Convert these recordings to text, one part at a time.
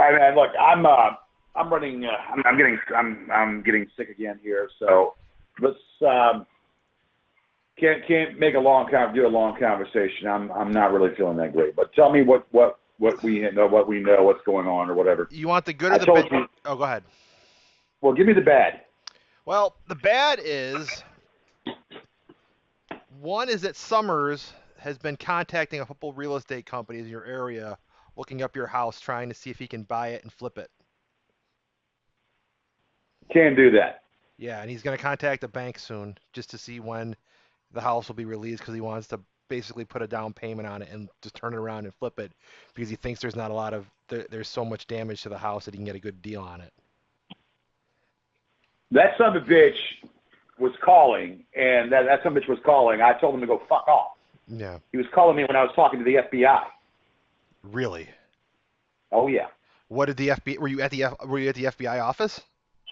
All right, man. Look, I'm running. I'm getting sick again here. So let's can't make a do a long conversation. I'm not really feeling that great. But tell me what we know, what's going on, or whatever. You want the good or I the told bad? you. Oh, go ahead. Well, give me the bad. Well, the bad is one is that Summers has been contacting a couple real estate companies in your area, looking up your house, trying to see if he can buy it and flip it. Can't do that. Yeah, and he's going to contact the bank soon just to see when the house will be released because he wants to basically put a down payment on it and just turn it around and flip it because he thinks there's not a lot of there's so much damage to the house that he can get a good deal on it. That son of a bitch was calling, and that son of a bitch was calling. I told him to go fuck off. Yeah. He was calling me when I was talking to the FBI. Really? Oh yeah. What did the FBI? Were you at the FBI office?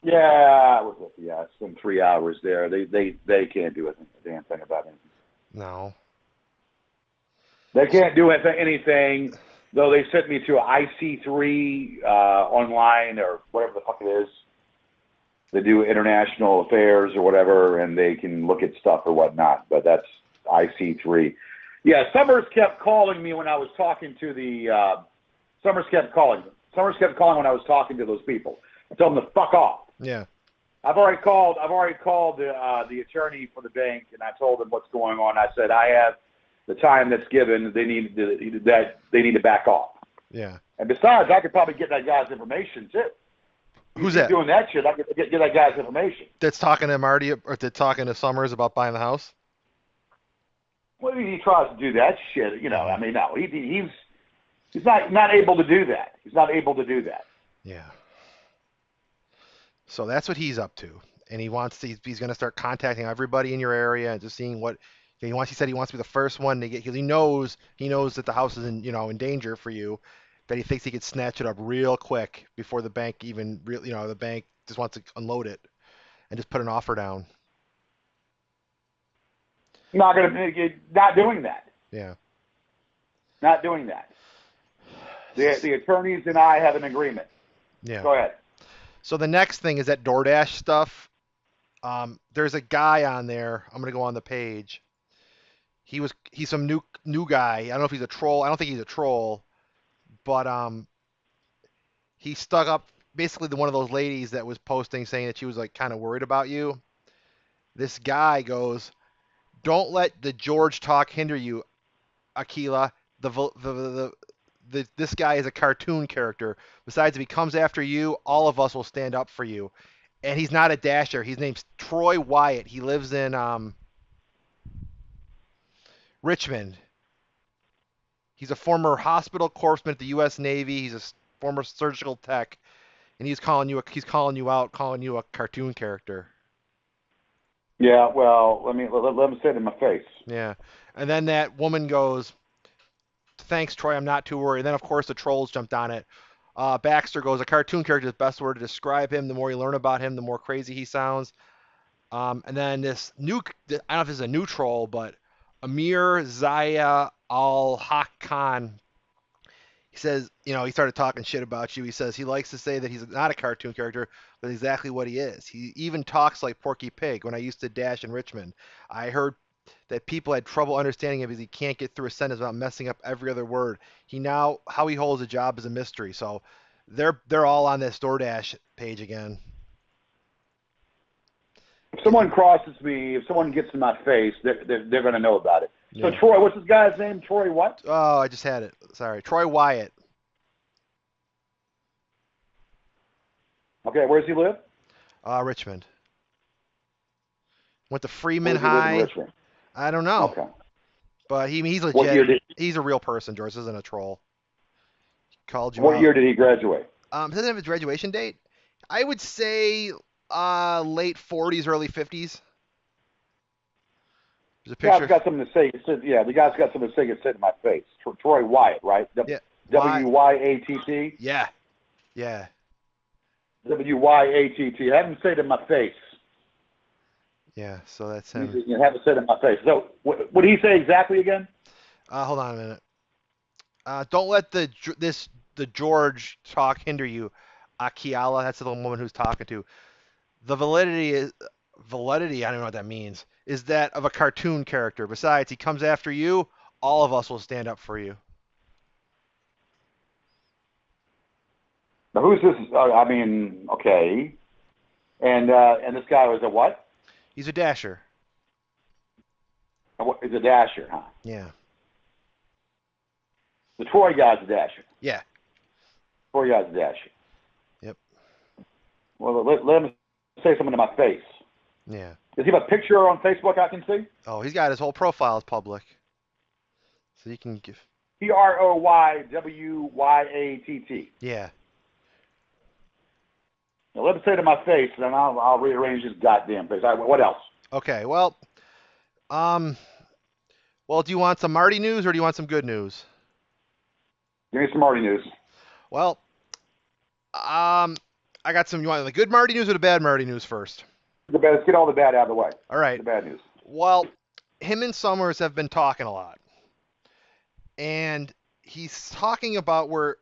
Yeah, I was at the. I spent 3 hours there. They can't do a damn thing about it. No. They can't do anything, though they sent me to IC3 online or whatever the fuck it is. They do international affairs or whatever, and they can look at stuff or whatnot, but that's IC3. Yeah, Summers kept calling me when I was talking to the Summers kept calling when I was talking to those people. I told them to fuck off. Yeah. I've already called the attorney for the bank, and I told them what's going on. I said I have the time that's given. They need to back off. Yeah. And besides, I could probably get that guy's information too. Who's He's that? doing that shit. I could get that guy's information. That's talking to Marty or talking to Summers about buying the house? Well, he tries to do that shit. You know, Mm-hmm. I mean, no, he's not able to do that. He's not able to do that. Yeah. So that's what he's up to, and he's going to start contacting everybody in your area and just seeing what he wants. He said he wants to be the first one to get because he knows that the house is in danger for you, that he thinks he could snatch it up real quick before the bank even the bank just wants to unload it and just put an offer down. Not doing that. Yeah. Not doing that. The attorneys and I have an agreement. Yeah. Go ahead. So the next thing is that DoorDash stuff. There's a guy on there. I'm gonna go on the page. He's some new guy. I don't know if he's a troll. I don't think he's a troll, but he stuck up basically one of those ladies that was posting saying that she was like kind of worried about you. This guy goes, "Don't let the George talk hinder you, Aquila. This guy is a cartoon character. Besides, if he comes after you, all of us will stand up for you." And he's not a dasher. His name's Troy Wyatt. He lives in Richmond. He's a former hospital corpsman at the U.S. Navy. He's a former surgical tech, and he's calling you out, calling you a cartoon character. Yeah, well, let me say it in my face. Yeah, and then that woman goes, "Thanks, Troy. I'm not too worried." And then of course the trolls jumped on it. Baxter goes, "A cartoon character is the best word to describe him. The more you learn about him, the more crazy he sounds." And then this new, I don't know if this is a new troll, but Amir Zaya Al Haq Khan, he says, he started talking shit about you. He says he likes to say that he's not a cartoon character, but exactly what he is. He even talks like Porky Pig. When I used to dash in Richmond, I heard that people had trouble understanding him because he can't get through a sentence without messing up every other word. How he holds a job is a mystery. So they're all on this DoorDash page again. If someone crosses me, if someone gets in my face, they're going to know about it. So Yeah. Troy, what's this guy's name? Troy what? Oh, I just had it. Sorry. Troy Wyatt. Okay, where does he live? Richmond. Went to Where Freeman does he live in High. Richmond? I don't know. Okay. But he's What year legit. He's a real person, George. This isn't a troll. He called you What out. year did he graduate? Doesn't have his graduation date. I would say late 40s, early 50s. There's a The guy's picture. got something to say. Yeah, the guy's got something to say. Get said in my face. Troy Wyatt, right? Yeah. WYATT. Yeah. Yeah. WYATT. Have him say it in my face. Yeah. So that's him. You have it said in my face. So what did he say exactly again? Hold on a minute. Don't let the the George talk hinder you, Akiala, that's the woman who's talking to. The validity, I don't know what that means, is that of a cartoon character. Besides, he comes after you, all of us will stand up for you. Now, who's this? I mean, okay. And this guy was a what? He's a dasher. He's a dasher, huh? Yeah. The Troy guy's a dasher. Yeah. Troy guy's a dasher. Yep. Well, let him say something to my face. Yeah. Does he have a picture on Facebook I can see? Oh, he's got his whole profile is public. So you can give. TROYWYATT. Yeah. Now let him say to my face, and then I'll rearrange his goddamn face. All right, what else? Okay. Well, do you want some Marty news or do you want some good news? Give me some Marty news. Well, I got some. You want the good Marty news or the bad Marty news first? Let's get all the bad out of the way. All right. The bad news. Well, him and Summers have been talking a lot, and he's talking about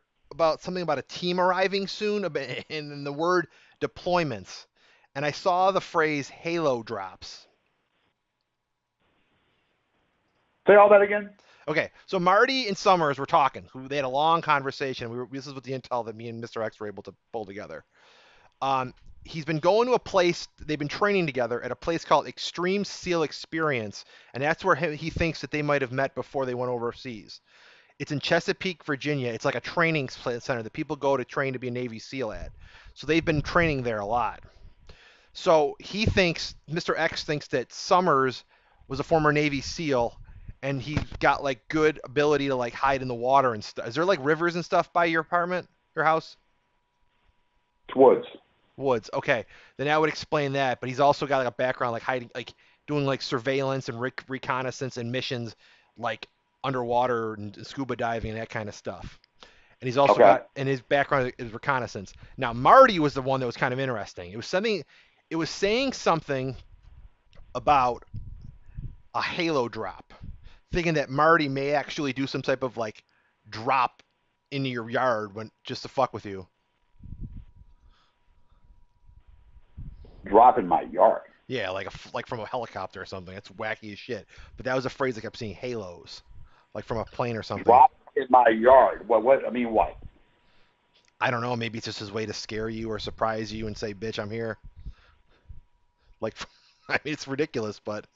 something about a team arriving soon, and the word deployments. And I saw the phrase Halo drops. Say all that again. Okay, so Marty and Summers were talking. They had a long conversation. This is what the intel that me and Mr. X were able to pull together. He's been going to a place, they've been training together at a place called Extreme SEAL Experience, and that's where he thinks that they might have met before they went overseas. It's in Chesapeake, Virginia. It's like a training center that people go to train to be a Navy SEAL at. So they've been training there a lot. So he thinks, Mr. X thinks that Summers was a former Navy SEAL, and he got like good ability to like hide in the water and stuff. Is there like rivers and stuff by your apartment, your house? It's woods. Woods. Okay, then that would explain that. But he's also got like a background like hiding, like doing like surveillance and reconnaissance and missions, like underwater and scuba diving and that kind of stuff. And he's also got, and his background is reconnaissance. Now Marty was the one that was kind of interesting. It was saying something about a Halo drop, thinking that Marty may actually do some type of like drop into your yard when just to fuck with you. Drop in my yard. Yeah, like from a helicopter or something. That's wacky as shit. But that was a phrase I kept seeing, halos, like from a plane or something. Drop in my yard. What? I mean, what? I don't know. Maybe it's just his way to scare you or surprise you and say, "Bitch, I'm here." Like, I mean, it's ridiculous, but.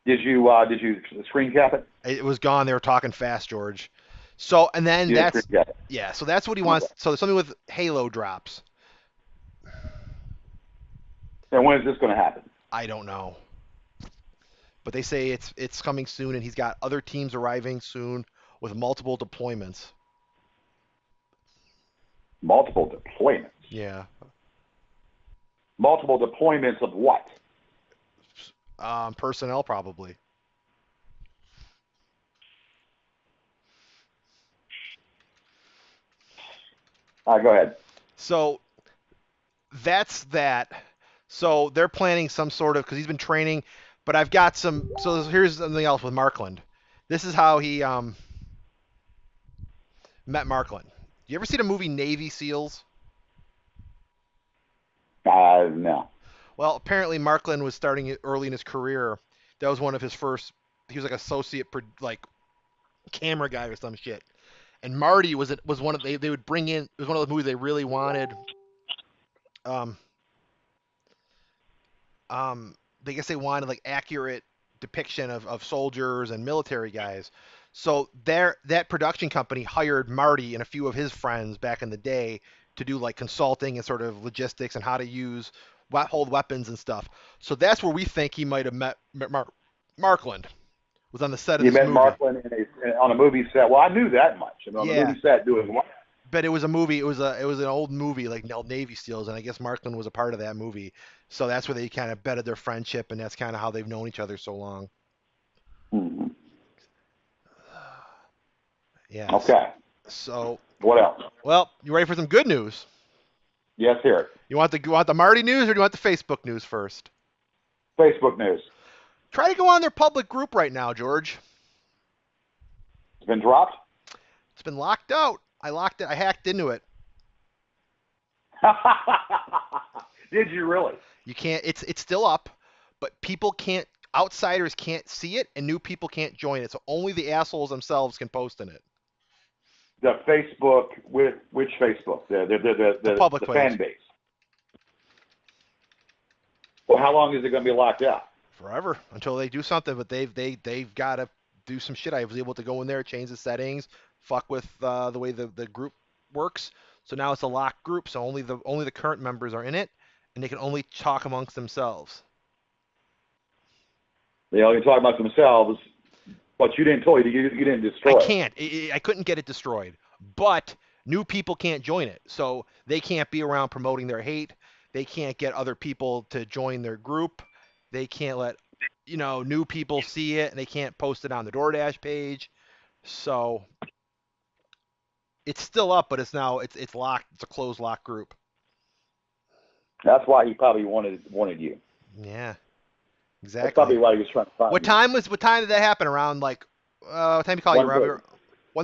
Did you screen cap it? It was gone. They were talking fast, George. So, and then yeah. So that's what he wants. So there's something with Halo drops. And when is this going to happen? I don't know. But they say it's coming soon, and he's got other teams arriving soon with multiple deployments. Multiple deployments? Yeah. Multiple deployments of what? Personnel, probably. All right, go ahead. So that's that. So they're planning some sort of, because he's been training, but I've got some. So here's something else with Markland. This is how he met Markland. You ever see the movie Navy SEALs? No. Well, apparently Markland was starting early in his career. That was one of his first. He was like associate, like camera guy or some shit. And Marty was one of they would bring in. It was one of the movies they really wanted. They guess they wanted like accurate depiction of soldiers and military guys. So that production company hired Marty and a few of his friends back in the day to do like consulting and sort of logistics and how to hold weapons and stuff. So that's where we think he might have met Markland. Was on the set of this movie. You met Markland on a movie set. Well, I knew that much. I mean, on yeah. the movie set doing what? But it was a movie. It was an old movie like Navy SEALs, and I guess Markland was a part of that movie. So that's where they kind of betted their friendship, and that's kind of how they've known each other so long. Mm-hmm. Yeah. Okay. So. What else? Well, you ready for some good news? Yes, here. You want the Marty news, or do you want the Facebook news first? Facebook news. Try to go on their public group right now, George. It's been dropped? It's been locked out. I locked it. I hacked into it. Did you really? You can't. It's still up, but people can't. Outsiders can't see it, and new people can't join it. So only the assholes themselves can post in it. The Facebook, which Facebook? The public The fan page. base. Well, how long is it going to be locked out? Forever until they do something. But they've got to do some shit. I was able to go in there, change the settings, fuck with the way the group works. So now it's a locked group. So only the current members are in it, and they can only talk amongst themselves. They only talk about themselves, but you didn't you didn't I destroy it. can't. I couldn't get it destroyed, but new people can't join it, so they can't be around promoting their hate. They can't get other people to join their group. They can't let new people see it, and they can't post it on the DoorDash page. So it's still up, but it's locked. It's a closed lock group. That's why he probably wanted you. Yeah, That's probably exactly. why he was trying to find you. What time did that happen? Around like what time you call you, One Robbie?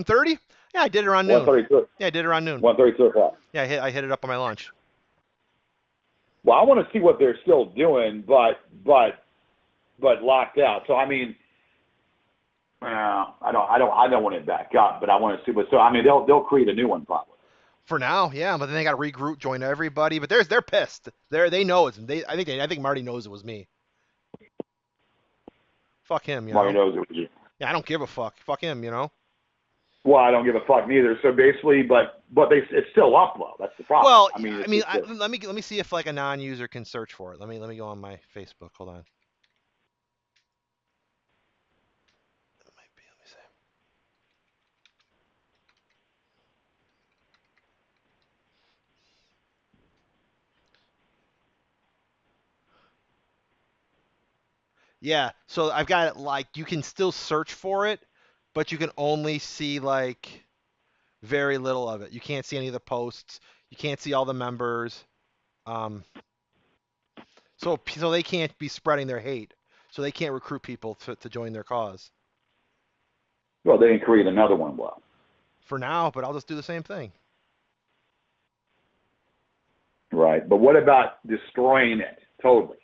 thirty. 1:30? Yeah, I did it around One noon. thirty-two. Yeah, I did it around noon. 1:32 o'clock. Yeah, I hit it up on my lunch. Well, I want to see what they're still doing, but locked out. So I mean, I don't want it back up, but I want to see what. So I mean, they'll create a new one probably. For now, yeah, but then they got to regroup, join everybody. But they're pissed. They know it's they. I think Marty knows it was me. Fuck him, you Marty know. knows it was you. Yeah, I don't give a fuck. Fuck him, you know. Well, I don't give a fuck neither. So basically, but it's still up though. That's the problem. Well, I mean, let me see if like a non-user can search for it. Let me go on my Facebook. Hold on. It might be. Let me see. Yeah, so I've got it like you can still search for it, but you can only see like very little of it. You can't see any of the posts. You can't see all the members. Um, so they can't be spreading their hate. So they can't recruit people to join their cause well, they didn't create another one. Well, for now. But I'll just do the same thing. right. But what about destroying it totally?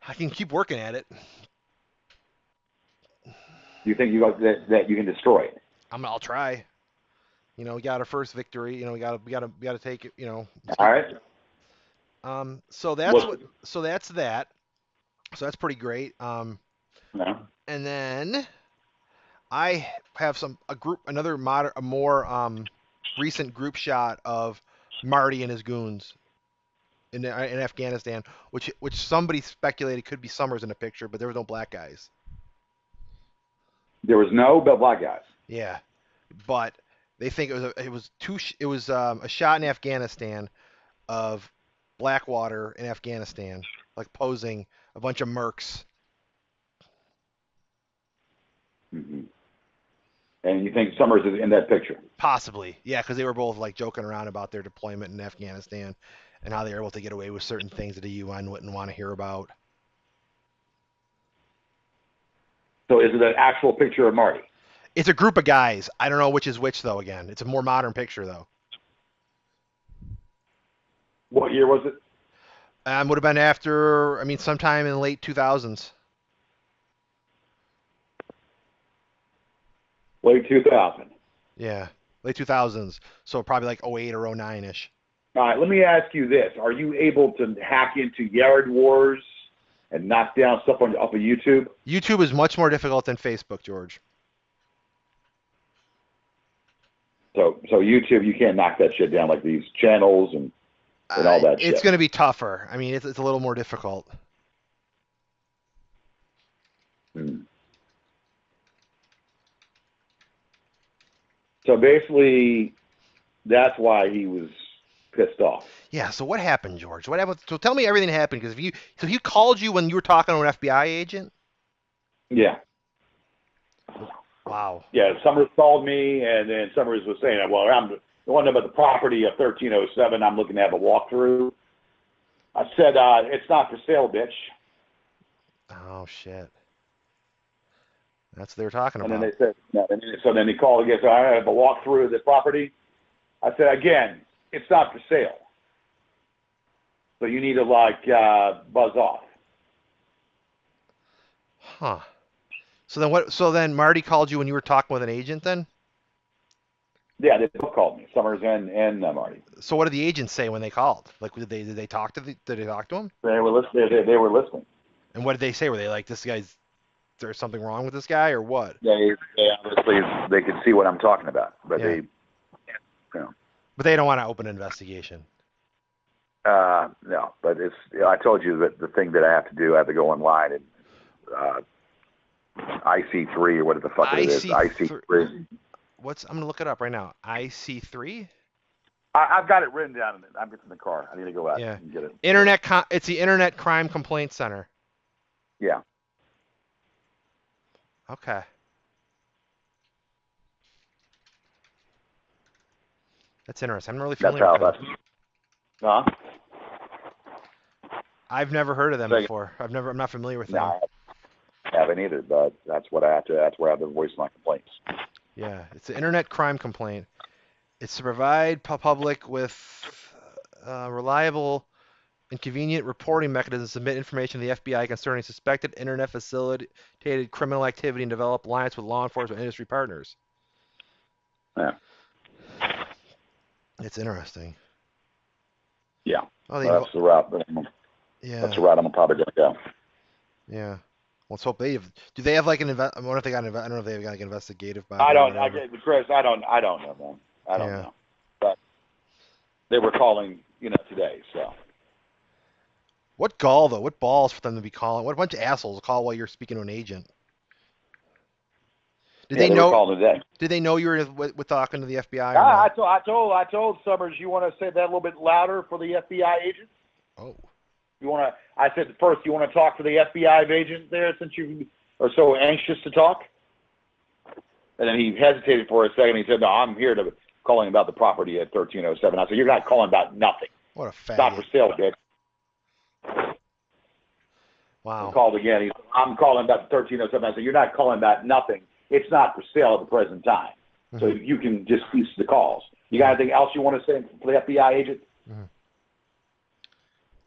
I can keep working at it. Do you think that you can destroy it? I'll try. We got our first victory. We got to take it. Let's All keep. right. So that's Well, what. So that's that. So that's pretty great. no. And then I have a more recent group shot of Marty and his goons in Afghanistan, which somebody speculated could be Summers in the picture, but there was no black guys. There was no black guys. Yeah, but they think it was a shot in Afghanistan of Blackwater in Afghanistan, like posing a bunch of mercs. Mm-hmm. And you think Summers is in that picture? Possibly, yeah, because they were both like joking around about their deployment in Afghanistan and how they were able to get away with certain things that the UN wouldn't want to hear about. So is it an actual picture of Marty? It's a group of guys. I don't know which is which though. Again, it's a more modern picture though. What year was it? Would have been after, sometime in the late 2000s. Late 2000. Yeah, late 2000s. So probably like '08 or '09 ish. All right, let me ask you this. Are you able to hack into Yard Wars and knock down stuff off of YouTube? YouTube is much more difficult than Facebook, George. So YouTube, you can't knock that shit down like these channels and all that It's shit. going to be tougher. It's a little more difficult. Hmm. So basically, that's why he was pissed off. Yeah. So what happened, George? What happened? So tell me everything that happened, because so he called you when you were talking to an FBI agent. Yeah. Wow. Yeah, Summers called me, and then Summers was saying, well, I'm the one about the property of 1307. I'm looking to have a walkthrough. I said, it's not for sale, bitch. Oh shit. That's what they were talking And about. then they said, no, so then he called again. So I have a walk through the property. I said, again, it's not for sale. So you need to buzz off. Huh. So then what? So then Marty called you when you were talking with an agent then? Yeah, they both called me, Summers and Marty. So what did the agents say when they called? Like, did they talk to did they talk to him? They were listening. They were listening. And what did they say? Were they like, this guy's, there's something wrong with this guy or what? They obviously they could see what I'm talking about, but Yeah. But they don't want to open an investigation. No. But it's I told you that the thing that I have to do, I have to go online and IC3 or whatever the fuck it is. IC3. I'm gonna look it up right now. IC3. I've got it written down. I'm getting in the car. I need to go out and get it. It's the Internet Crime Complaint Center. Yeah. Okay. That's interesting. I'm really familiar with them. Huh? I've never heard of them before. I'm not familiar with them. No, I haven't either, but that's what I have to. That's where I have to voice my complaints. Yeah, it's the Internet Crime Complaint. It's to provide public with reliable and convenient reporting mechanisms to submit information to the FBI concerning suspected Internet facilitated criminal activity and develop alliance with law enforcement industry partners. Yeah. It's interesting. Yeah. Oh, that's the route. Yeah. That's the route I'm probably going to go. Yeah. Let's hope they have. Do they have like an I wonder if they got I don't know if they have got like an investigative body. Chris, I don't know, man. I don't know. But they were calling, today, so. What gall though? What balls for them to be calling? What a bunch of assholes call while you're speaking to an agent. Did they know? Were calling today. Did they know you were with talking to the FBI? I told Summers, you want to say that a little bit louder for the FBI agent? Oh. I said first, you want to talk to the FBI agent there since you are so anxious to talk? And then he hesitated for a second. He said, no, I'm here to calling about the property at 1307. I said, you're not calling about nothing. What a faggot. Not for sale, bitch. Wow. He called again. He said, I'm calling about the 1307. I said, you're not calling about nothing. It's not for sale at the present time. Mm-hmm. So you can just cease the calls. You got anything else you want to say for the FBI agent? Mm-hmm.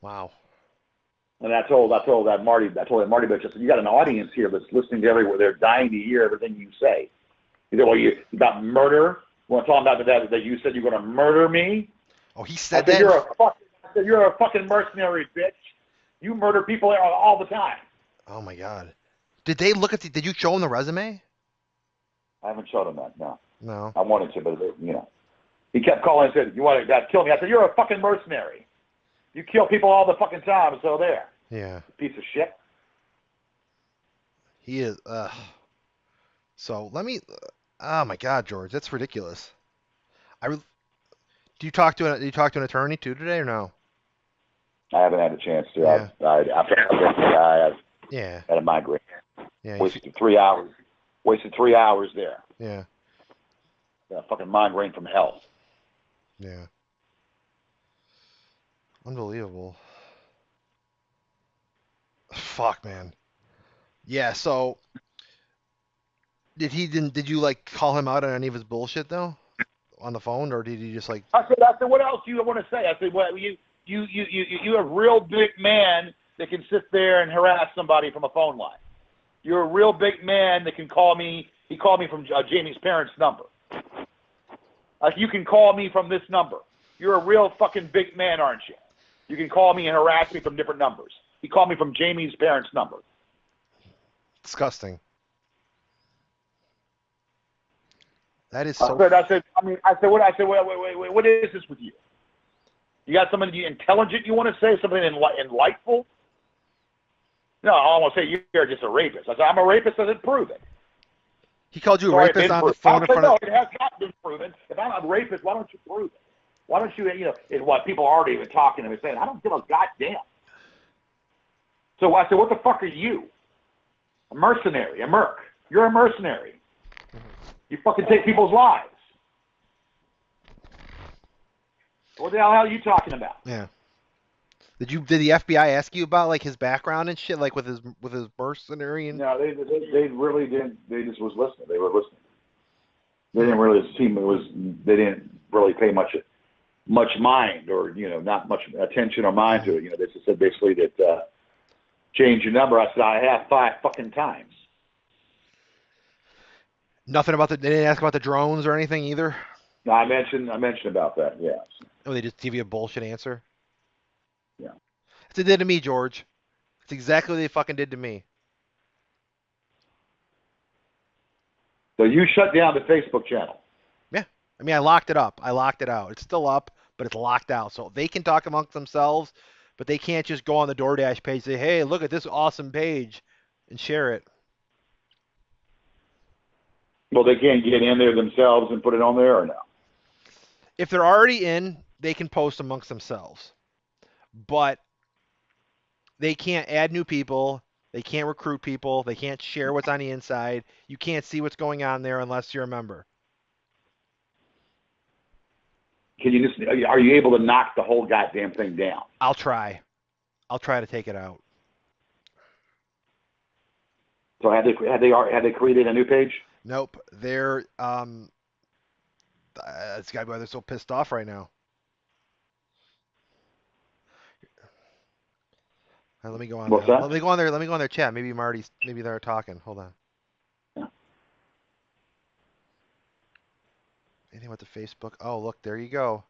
Wow. And I told that Marty, but I said, you got an audience here that's listening to everywhere. They're dying to hear everything you say. He said, well, you about murder? You want to talk about that you said you're going to murder me? Oh, he said that? I said, you're a fucking mercenary, bitch. You murder people all the time. Oh, my God. Did they look at did you show them the resume? I haven't showed him that, no. No. I wanted to, but, He kept calling and said, you want to kill me? I said, you're a fucking mercenary. You kill people all the fucking time, so there. Yeah. Piece of shit. He is, So, let me, oh, my God, George, that's ridiculous. Do you talk to an attorney, too, today, or no? I haven't had a chance to. Yeah. I had a migraine. Yeah. Wasted 3 hours. Wasted 3 hours there. Yeah. Fucking migraine from hell. Yeah. Unbelievable. Fuck, man. Yeah, so did you like call him out on any of his bullshit though? On the phone, or did you just like I said, what else do you want to say? I said, well, you're a real big man that can sit there and harass somebody from a phone line. You're a real big man that can call me. He called me from Jamie's parents' number. You can call me from this number. You're a real fucking big man, aren't you? You can call me and harass me from different numbers. He called me from Jamie's parents' number. Disgusting. That is so. I said, what is this with you? You got something intelligent you want to say? Something enlightful? No, I almost say you're just a rapist. I said, I'm a rapist. I said, prove it. He called you a rapist on the phone in front of. No, it has not been proven. If I'm a rapist, why don't you prove it? Why don't you, it's what people are already even talking to me saying, I don't give a goddamn. So I said, what the fuck are you? A mercenary, a merc. You're a mercenary. You fucking take people's lives. What the hell are you talking about? Yeah. Did the FBI ask you about like his background and shit, like with his mercenary and? No, they really didn't. They just was listening. They were listening. They Hmm. didn't really seem it was. They didn't really pay much mind or not much attention or mind Hmm. to it. They just said basically that change your number. I said I have 5 fucking times. Nothing about the. They didn't ask about the drones or anything either. No, I mentioned about that. Yeah, Oh, they just give you a bullshit answer. yeah. That's what they did to me, George. It's exactly what they fucking did to me. So you shut down the Facebook channel. Yeah. I mean, I locked it up. I locked it out. It's still up, but it's locked out. So they can talk amongst themselves, but they can't just go on the DoorDash page and say, "Hey, look at this awesome page," and share it. Well, they can't get in there themselves and put it on there or no. If they're already in, they can post amongst themselves, but they can't add new people. They can't recruit people. They can't share what's on the inside. You can't see what's going on there unless you're a member. Can you just? Are you able to knock the whole goddamn thing down? I'll try. I'll try to take it out. So had they created a new page? Nope. They're it's got why they're so pissed off right now. Let me go on there. What's that? Let me go on there. Let me go on their chat. Maybe they're talking. Hold on. Yeah. Anything with the Facebook? Oh, look, there you go.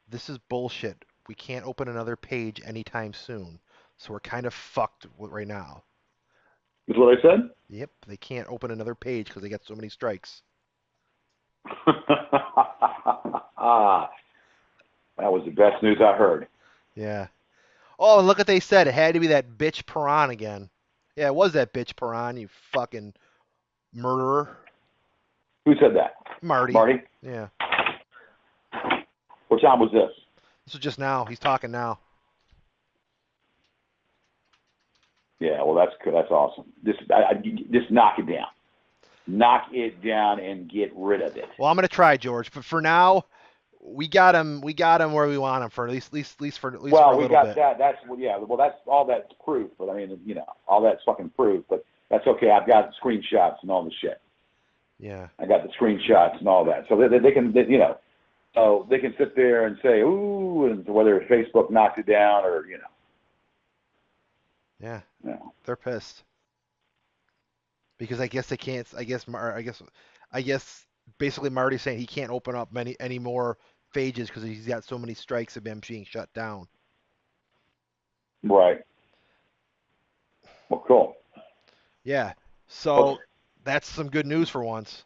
This is bullshit. We can't open another page anytime soon. So we're kind of fucked right now. Is what I said. Yep, they can't open another page because they got so many strikes. Ah, that was the best news I heard. Yeah. Oh, and look what they said. It had to be that bitch Piran again. Yeah, it was that bitch Piran, you fucking murderer. Who said that? Marty. Marty? Yeah. What time was this? This is just now. He's talking now. Yeah, well, that's good. That's awesome. Just knock it down. Knock it down and get rid of it. Well, I'm gonna try, George, but for now, we got him. We got him where we want him for at least for Well, a we little got bit. that. That's yeah. Well, that's all. That's proof. But I mean, all that's fucking proof. But that's okay. I've got screenshots and all the shit. Yeah. I got the screenshots and all that. So they can, so they can sit there and say, ooh, and whether Facebook knocked it down or Yeah. you know. They're pissed because I guess they can't. I guess basically Marty's saying he can't open up any more pages because he's got so many strikes of him being shut down. Right. Well, cool. Yeah. Okay. So that's some good news for once.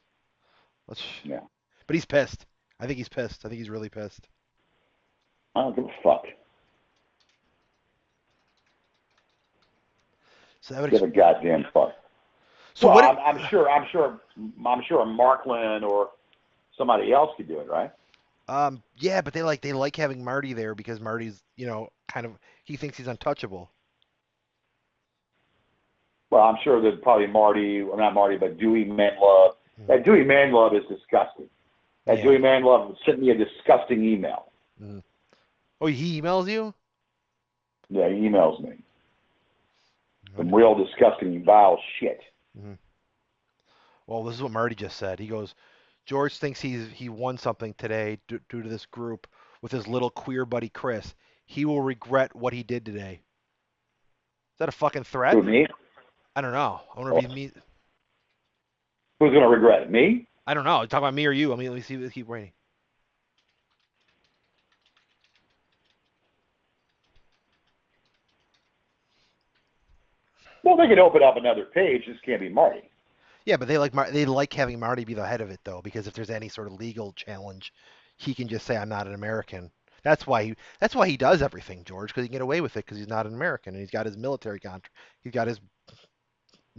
Let's. Yeah. But he's pissed. I think he's pissed. I think he's really pissed. I don't give a fuck. So that would. Give a goddamn fuck. So Well, what? I'm sure Markland or somebody else could do it, right? Yeah, but they like having Marty there because Marty's kind of he thinks he's untouchable. Well, I'm sure that probably Marty, well, not Marty, but Dewey Manlove. Mm. That Dewey Manlove is disgusting. That Yeah. Dewey Manlove sent me a disgusting email. Mm. Oh, he emails you? Yeah, he emails me. When Some did he? real disgusting, vile shit. Mm. Well, this is what Marty just said. He goes, George thinks he won something today due to this group with his little queer buddy Chris. He will regret what he did today. Is that a fucking threat? Who, me? I don't know. I wonder Oh, if he means. who's going to regret it? Me? I don't know. Talk about me or you. I mean, let me see. Let's keep waiting. Well, they could open up another page. This can't be Marty. Yeah, but they like having Marty be the head of it though, because if there's any sort of legal challenge, he can just say I'm not an American. That's why he does everything, George, because he can get away with it because he's not an American and he's got his military contract. He's got his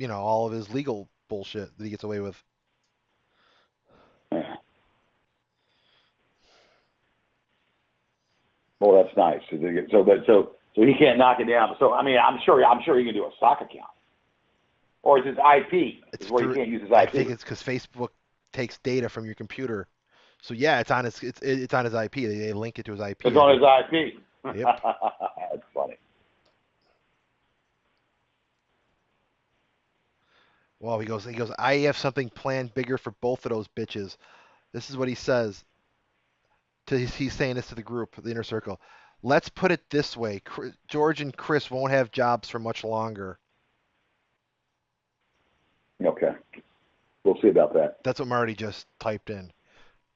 all of his legal bullshit that he gets away with. Yeah. Well, that's nice. So he can't knock it down. So I mean, I'm sure he can do a stock account, or is his IP? It's Is where he through. can't use his I think IP. it's because Facebook takes data from your computer. So yeah, it's on his IP. They link it to his IP. It's on his IP. Yep. That's funny. Well, he goes, I have something planned bigger for both of those bitches. This is what he says. He's saying this to the group, the inner circle. Let's put it this way: George and Chris won't have jobs for much longer. Okay. We'll see about that. That's what Marty just typed in.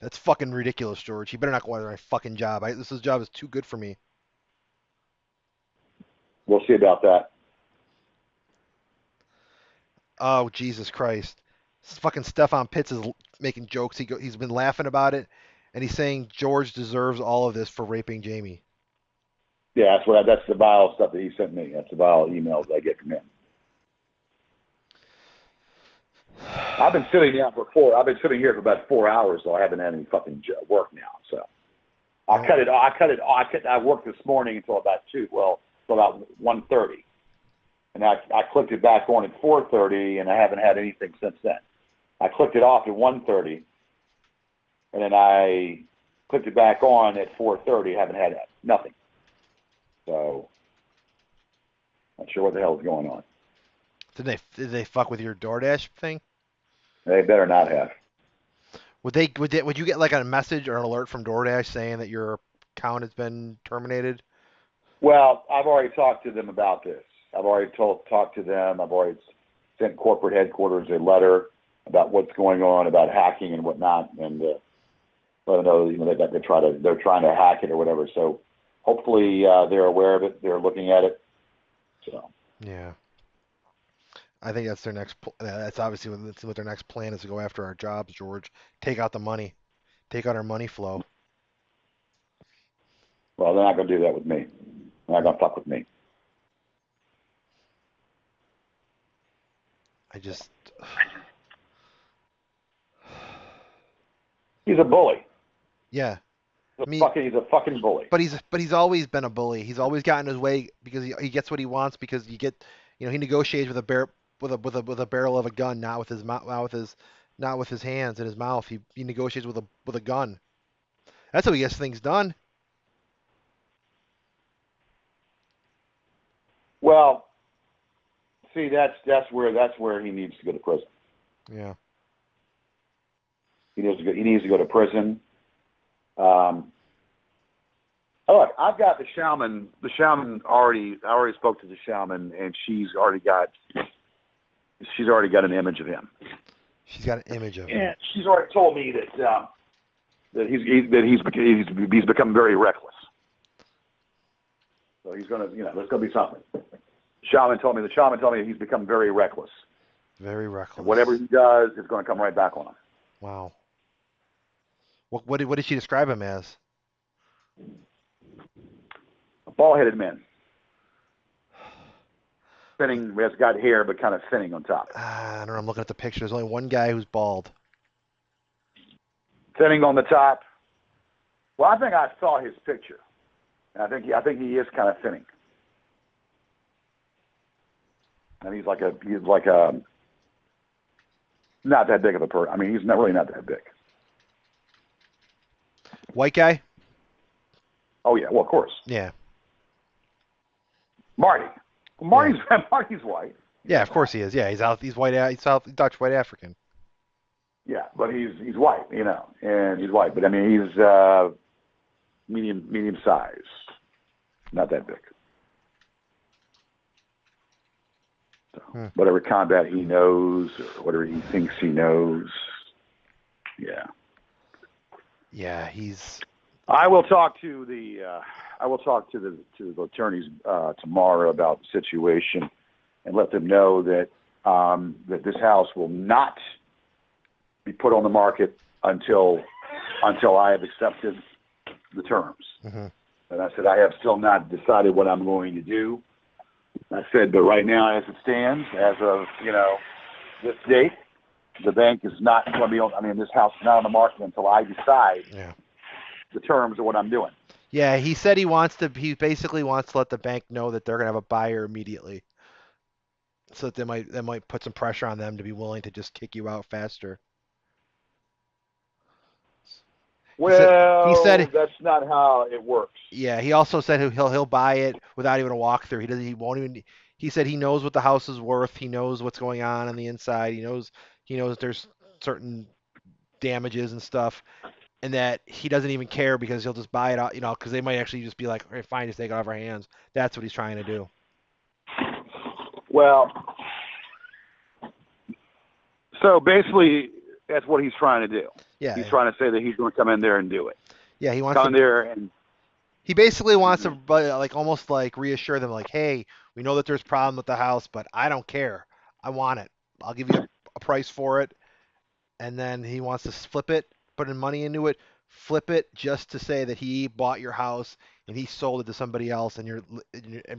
That's fucking ridiculous, George. You better not go out of my fucking job. This job is too good for me. We'll see about that. Oh, Jesus Christ. Fucking Stefan Pitts is making jokes. He's been laughing about it, and he's saying George deserves all of this for raping Jamie. Yeah, that's the vile stuff that he sent me. That's the vile emails I get from him. I've been sitting here for about 4 hours, so I haven't had any fucking work now. So I worked this morning until about 1:30, and I clicked it back on at 4:30, and I haven't had anything since then. I clicked it off at 1:30, and then I clicked it back on at 4:30. Haven't had nothing. So not sure what the hell is going on. Did they fuck with your DoorDash thing? They better not have. Would you get like a message or an alert from DoorDash saying that your account has been terminated? Well, I've already talked to them about this. I've already talked to them. I've already sent corporate headquarters a letter about what's going on about hacking and whatnot, and let them know they're trying to hack it or whatever. So hopefully they're aware of it. They're looking at it. So Yeah. I think that's their next. That's obviously what their next plan is, to go after our jobs, George. Take out the money. Take out our money flow. well, they're not going to do that with me. They're not going to fuck with me. I just. He's a bully. Yeah. He's a fucking bully. But he's always been a bully. He's always gotten his way because he gets what he wants, because he negotiates with a barrel of a gun, not with his mouth, not with his hands in his mouth. He negotiates with a gun. That's how he gets things done. Well, see, that's where he needs to go to prison. Yeah. He needs to go to prison. Look, I've got the shaman. The shaman I already spoke to the shaman, and she's already got an image of him. She's got an image of him. Yeah, she's already told me that he's become very reckless. So he's gonna, there's gonna be something. The shaman told me he's become very reckless. Very reckless. And whatever he does is going to come right back on him. Wow. What did she describe him as? A bald-headed man. Thinning, has got hair, but kind of thinning on top. I don't know. I'm looking at the picture. There's only one guy who's bald. Thinning on the top. Well, I think I saw his picture. And I think he is kind of thinning. And he's like a not that big of a person. I mean, he's not really not that big. White guy? Oh yeah, well of course. Yeah. Marty. Well, Marty's white. Yeah, of course he is. Yeah, he's white. He's Dutch, white African. Yeah, but he's white, and he's white. But I mean, he's medium size, not that big. So, whatever combat he knows, or whatever he thinks he knows, yeah. Yeah, he's. I will talk to the attorneys tomorrow about the situation, and let them know that that this house will not be put on the market until I have accepted the terms. Mm-hmm. And I said, I have still not decided what I'm going to do. I said, but right now, as it stands, as of this date, the bank is not going to be on. I mean, this house is not on the market until I decide the terms of what I'm doing. Yeah, he said he basically wants to let the bank know that they're going to have a buyer immediately, so that they might put some pressure on them to be willing to just kick you out faster. He Well, said that's not how it works. yeah. He also said he'll buy it without even a walkthrough. He doesn't. He won't even. He said he knows what the house is worth. He knows what's going on the inside. He knows there's certain damages and stuff, and that he doesn't even care because he'll just buy it out. Because they might actually just be like, "Okay, fine, just take it off our hands." That's what he's trying to do. Well, so basically, that's what he's trying to do. He's Yeah, trying to say that he's going to come in there and do it. yeah. He wants Come in to. there and. He basically wants to Mhm. like almost like reassure them, like, "Hey, we know that there's a problem with the house, but I don't care. I want it. I'll give you a price for it." And then he wants to flip it, put in money into it, flip it just to say that he bought your house and he sold it to somebody else, and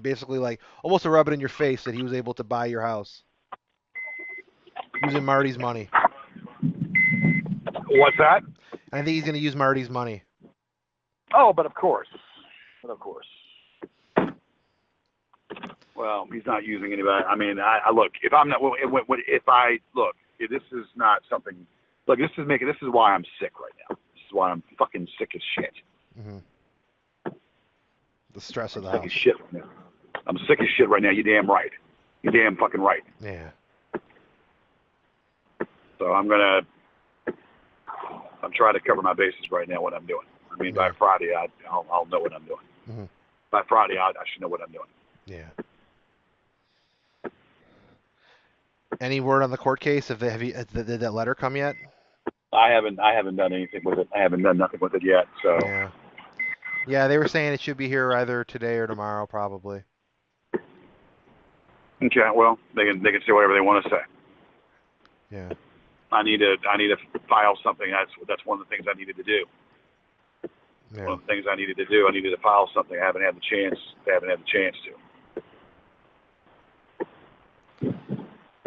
basically like almost to rub it in your face that he was able to buy your house using Marty's money. What's that? And I think he's going to use Marty's money. Oh, but of course. But of course. Well, he's not using anybody. I mean, I look. If I'm not, if I look, if this is not something. Look, this is why I'm sick right now. This is why I'm fucking sick as shit. Hmm. The stress I'm of the sick as house. shit right now. I'm sick as shit right now. You damn right. You damn fucking right. Yeah. So I'm trying to cover my bases right now. What I'm doing. I mean, by Yeah. Friday, I'll know what I'm doing. Hmm. By Friday, I should know what I'm doing. Yeah. Any word on the court case? Did that letter come yet? I haven't done anything with it. I haven't done nothing with it yet. So Yeah. Yeah, they were saying it should be here either today or tomorrow, probably. okay, well they can say whatever they want to say. Yeah. I need to file something. That's one of the things I needed to do. One Yeah. of the things I needed to do. I needed to file something. I haven't had the chance. I haven't had the chance to.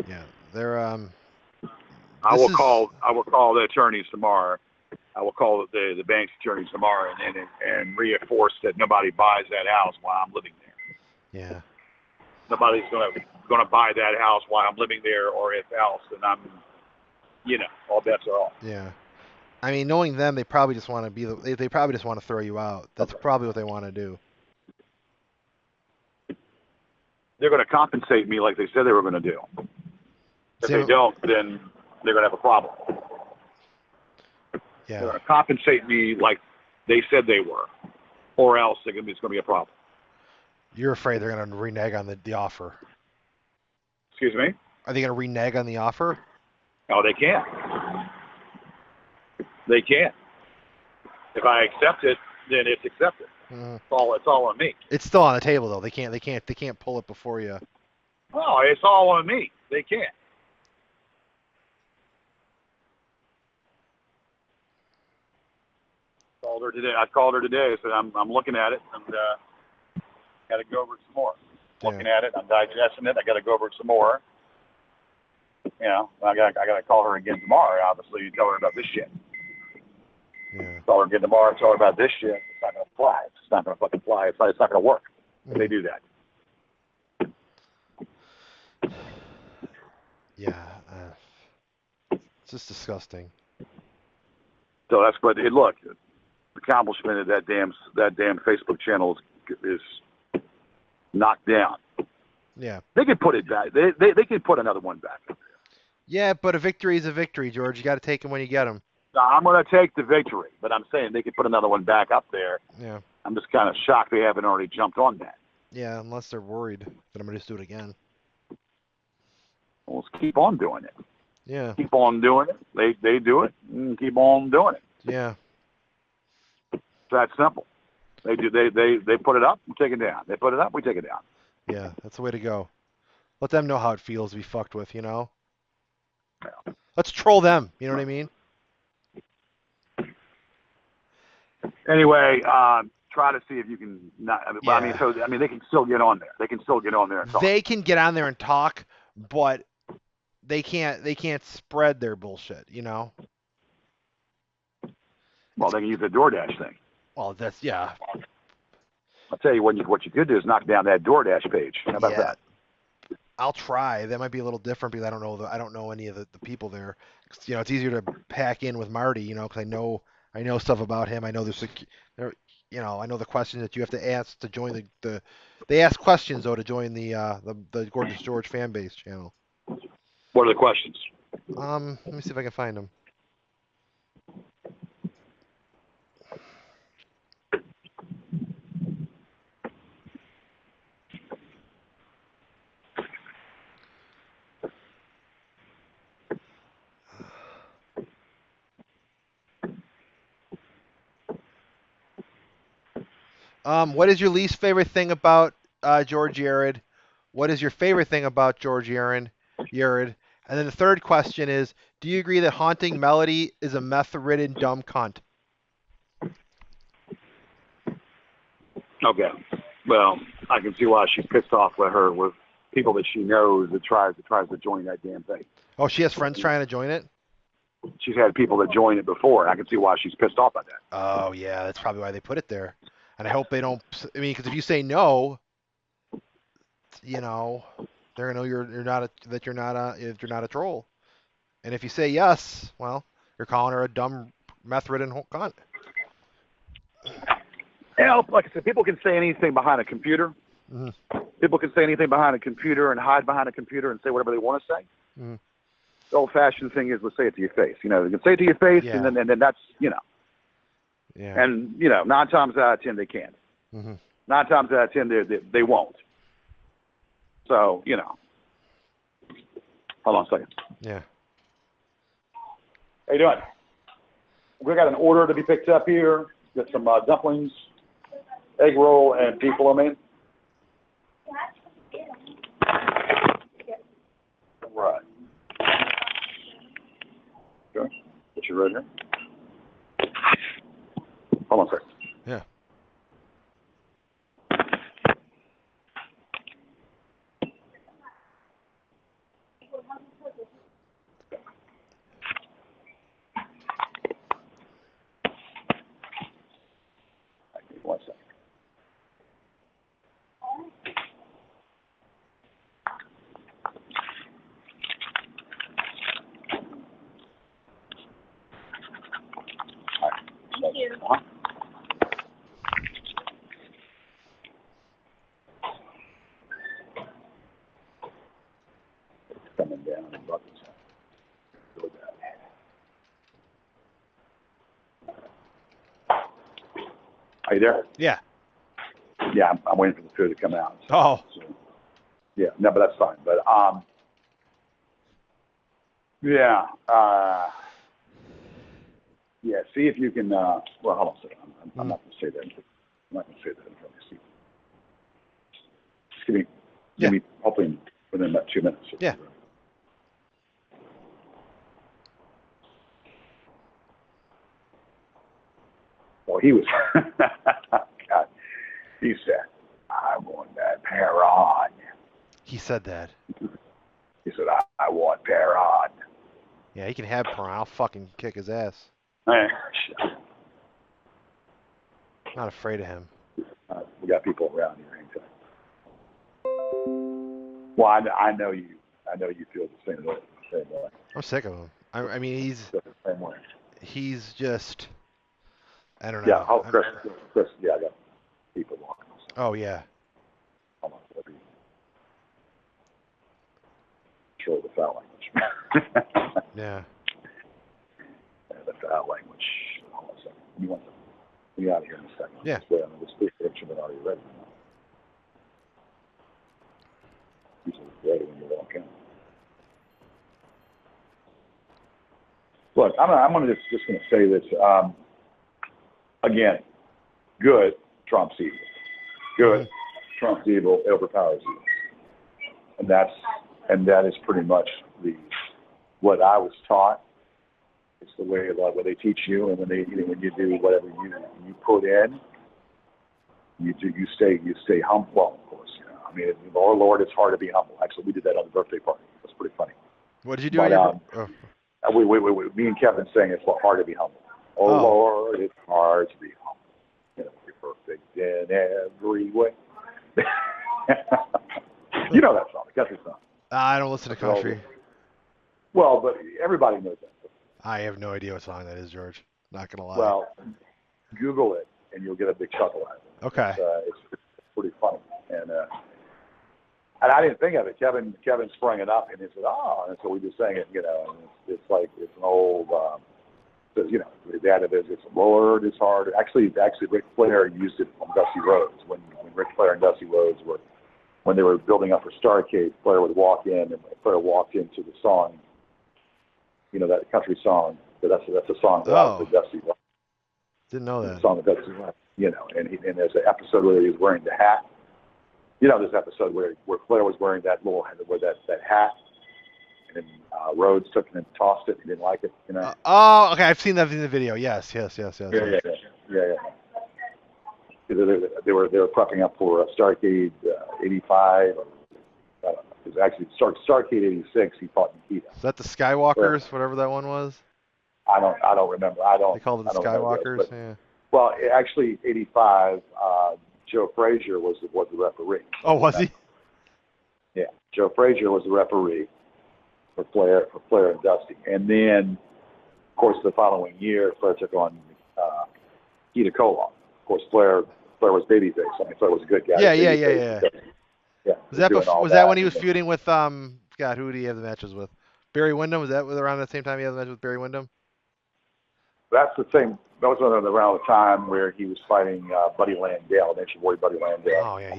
Yeah. They're. I This will is. call. I will call the attorneys tomorrow. I will call the bank's attorneys tomorrow and reinforce that nobody buys that house while I'm living there. Yeah. Nobody's gonna buy that house while I'm living there, or if else, then I'm, all bets are off. Yeah. I mean, knowing them, they probably just want to be. They probably just want to throw you out. That's probably what they want to do. They're going to compensate me like they said they were going to do. If they Same. don't, then they're going to have a problem. They're Yeah. going to compensate me like they said they were, or else it's going to be a problem. You're afraid they're going to renege on the offer. Excuse me? Are they going to renege on the offer? No, they can't. They can't. If I accept it, then it's accepted. Mm-hmm. It's all on me. It's still on the table though. They can't pull it before you. Oh, it's all on me. They can't. Called her today. I called her today. I said I'm looking at it and got to go over it some more. Yeah. Looking at it, I'm digesting it. I got to go over it some more. I got to call her again tomorrow. Obviously, and tell her about this shit. Yeah. Call her again tomorrow. Tell her about this shit. It's not gonna fly. It's not gonna fucking fly. It's not gonna work. Mm-hmm. They do that. Yeah. It's just disgusting. So that's but look, the accomplishment of that damn Facebook channel is knocked down. Yeah. They could put it back. They could put another one back. Yeah, but a victory is a victory, George. You got to take them when you get them. Now, I'm going to take the victory, but I'm saying they could put another one back up there. Yeah. I'm just kind of shocked they haven't already jumped on that. Yeah, unless they're worried that I'm going to just do it again. Well, let's keep on doing it. Yeah. Keep on doing it. They do it, and keep on doing it. Yeah. It's that simple. They do. They put it up, we take it down. They put it up, we take it down. Yeah. That's the way to go. Let them know how it feels to be fucked with, you know? Yeah. Let's troll them. You know what I mean? Anyway, try to see if you can not. Yeah. I mean, they can still get on there. They can still get on there and talk. They can get on there and talk, but they can't spread their bullshit, you know? Well, they can use the DoorDash thing. Well, that's yeah. I'll tell you what you could do is knock down that DoorDash page. How about Yeah. that? I'll try. That might be a little different because I don't know any of the people there. 'Cause, it's easier to pack in with Marty, because I know I know stuff about him. I know there, I know the questions that you have to ask to join the they ask questions though to join the Gorgeous George fan base channel. What are the questions? Let me see if I can find them. What is your least favorite thing about George Yared? What is your favorite thing about George Yared? And then the third question is, do you agree that Haunting Melody is a meth-ridden dumb cunt? Okay. Well, I can see why she's pissed off with people that she knows that tries to join that damn thing. Oh, she has friends trying to join it? She's had people that join it before. I can see why she's pissed off at that. Oh, yeah, that's probably why they put it there. And I hope they don't. I mean, because if you say no, they're gonna know you're not a troll. And if you say yes, well, you're calling her a dumb meth-ridden cunt. Like I said, people can say anything behind a computer. Mm-hmm. People can say anything behind a computer and hide behind a computer and say whatever they want to say. Mm-hmm. The old-fashioned thing is, let's say it to your face. They can say it to your face, Yeah. and then that's, Yeah. And 9 times out of 10 they can't. Mm-hmm. 9 times out of 10 they won't. So hold on a second. Yeah. How you doing? We got an order to be picked up here. Got some dumplings, egg roll, and beef lo mein. Right. Okay. Get you right here. Hold on a second. Yeah. One second. Thank you. It's coming down and buckets. Really bad. Are you there? Yeah. Yeah, I'm waiting for the food to come out. Oh. So, yeah, no, but that's fine. But yeah, yeah. See if you can. Well, hold on a second. I'm not going to say that. I'm not going to say that in front of you. Just give me. Hopefully within about 2 minutes. Yeah. Well, he was. God, he said, "I want that Perron." He said that. He said, I want Perron. Yeah, he can have Perron. I'll fucking kick his ass. Not afraid of him. We got people around here. Hang tight. Well, I know you. I know you feel the same way. I'm sick of him. I mean, he's just. I don't know. Yeah, Chris. Yeah, I got people walking. Oh yeah. Hold on, let me control the foul language. Yeah. The foul language. Hold on a second. You want to be out of here in a second. Yeah. Wait, I'm going to speak prediction been already ready. Usually it's ready when you walk in. Look, I'm going to just going to say this. Again, good trumps evil. Good trumps evil, overpowers evil, and that is pretty much what I was taught. It's the way what they teach you, and when you do whatever you put in, you stay humble. Well, of course, I mean, our Lord, it's hard to be humble. Actually, we did that on the birthday party. It was pretty funny. What did you do? But, me and Kevin saying it's hard to be humble. Oh Lord, it's hard to be humble. You're perfect in every way. You know that song, the country song. I don't listen to country. Well, but everybody knows that. I have no idea what song that is, George. Not gonna lie. Well, Google it and you'll get a big chuckle out of it. Okay. It's pretty funny, and I didn't think of it. Kevin sprung it up, and he said, "Oh," and so we just sang it, and it's like it's an old, his dad of it's Lord is hard. Actually, Ric Flair used it on Dusty Rhodes when Ric Flair and Dusty Rhodes when they were building up for Starrcade. Flair would walk in, and Flair walked into the song, that country song. But that's a song that Dusty. Didn't know that. The song that Dusty, and there's an episode where he was wearing the hat. This episode where Flair was wearing that that hat, and Rhodes took it and tossed it. He didn't like it. Okay. I've seen that in the video. Yes. Yeah. They were prepping up for Starrcade '85. I don't know. It was actually Starrcade '86. He fought Nikita. Is that the Skywalkers? Whatever that one was. I don't remember. They called it the Skywalkers. Yeah. Well, actually, '85. Joe Frazier was the referee. Oh, was he? Yeah, Joe Frazier was the referee for Flair and Dusty, and then, of course, the following year, Flair took on Nikita Koloff. Of course, Flair was babyface. I mean, Flair was a good guy. Yeah. Yeah. Was that when he was feuding with God? Who did he have the matches with? Barry Windham. Was that around the same time he had the match with Barry Windham? That's the same. That was around the time where he was fighting Buddy Landale, Nature Boy Buddy Landale. Oh yeah,